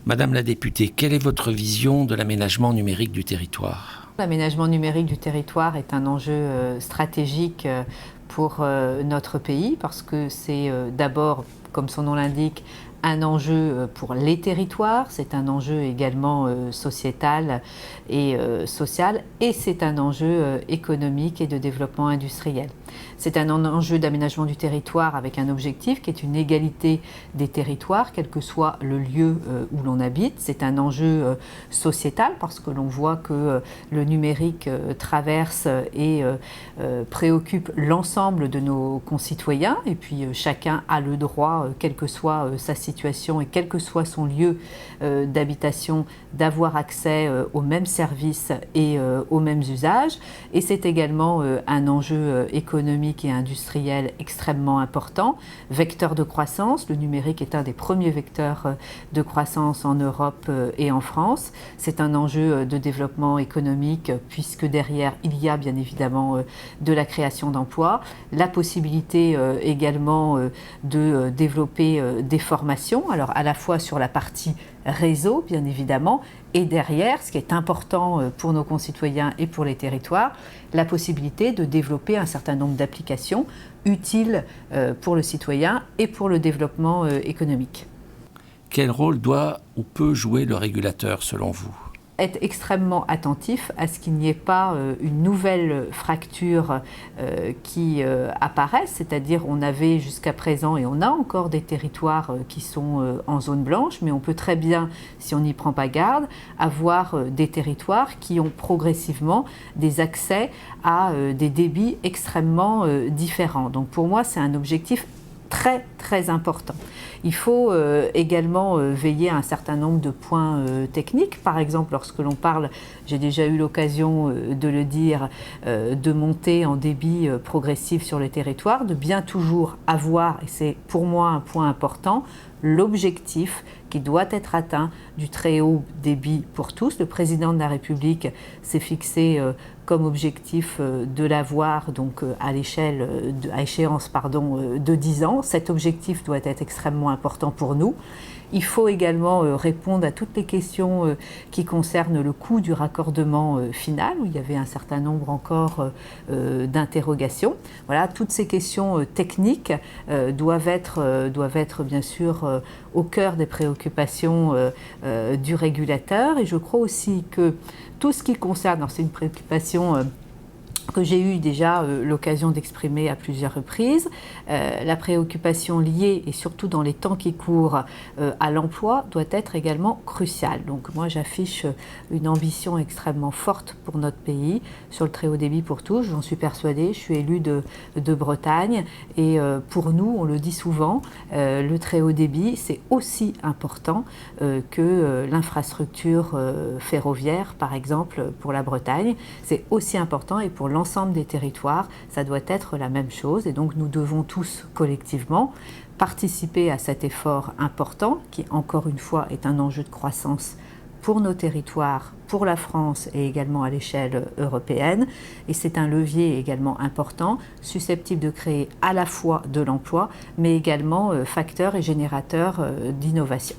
Madame la députée, quelle est votre vision de l'aménagement numérique du territoire? L'aménagement numérique du territoire est un enjeu stratégique pour notre pays parce que c'est d'abord, comme son nom l'indique, un enjeu pour les territoires, c'est un enjeu également sociétal et social, et c'est un enjeu économique et de développement industriel. C'est un enjeu d'aménagement du territoire avec un objectif qui est une égalité des territoires, quel que soit le lieu où l'on habite. C'est un enjeu sociétal parce que l'on voit que le numérique traverse et préoccupe l'ensemble de nos concitoyens, et puis chacun a le droit, quelle que soit sa situation et quel que soit son lieu d'habitation, d'avoir accès aux mêmes services et aux mêmes usages. Et c'est également un enjeu économique et industriel extrêmement important. Vecteur de croissance, le numérique est un des premiers vecteurs de croissance en Europe et en France. C'est un enjeu de développement économique puisque derrière il y a bien évidemment de la création d'emplois, la possibilité également de développer des formations, alors à la fois sur la partie réseau bien évidemment, et derrière, ce qui est important pour nos concitoyens et pour les territoires, la possibilité de développer un certain nombre d'applications utiles pour le citoyen et pour le développement économique. Quel rôle doit ou peut jouer le régulateur selon vous? Être extrêmement attentif à ce qu'il n'y ait pas une nouvelle fracture qui apparaisse, c'est-à-dire on avait jusqu'à présent et on a encore des territoires qui sont en zone blanche, mais on peut très bien, si on n'y prend pas garde, avoir des territoires qui ont progressivement des accès à des débits extrêmement différents. Donc pour moi, c'est un objectif très important. Il faut également veiller à un certain nombre de points techniques. Par exemple, lorsque l'on parle, j'ai déjà eu l'occasion de le dire, de monter en débit progressif sur les territoires, de bien toujours avoir, et c'est pour moi un point important, l'objectif qui doit être atteint du très haut débit pour tous. Le président de la République s'est fixé comme objectif de l'avoir donc à échéance de 10 ans. Cet objectif doit être extrêmement important pour nous. Il faut également répondre à toutes les questions qui concernent le coût du raccordement final, où il y avait un certain nombre encore d'interrogations. Voilà, toutes ces questions techniques doivent être bien sûr au cœur des préoccupations du régulateur. Et je crois aussi que tout ce qui concerne, alors c'est une préoccupation que j'ai eu déjà l'occasion d'exprimer à plusieurs reprises, la préoccupation liée, et surtout dans les temps qui courent, à l'emploi doit être également cruciale. Donc moi j'affiche une ambition extrêmement forte pour notre pays sur le très haut débit pour tous, j'en suis persuadée, je suis élue de Bretagne, et pour nous, on le dit souvent, le très haut débit c'est aussi important que l'infrastructure ferroviaire par exemple pour la Bretagne, c'est aussi important, et pour l'ensemble des territoires, ça doit être la même chose. Et donc nous devons tous collectivement participer à cet effort important qui, encore une fois, est un enjeu de croissance pour nos territoires, pour la France et également à l'échelle européenne. Et c'est un levier également important, susceptible de créer à la fois de l'emploi, mais également facteur et générateur d'innovation.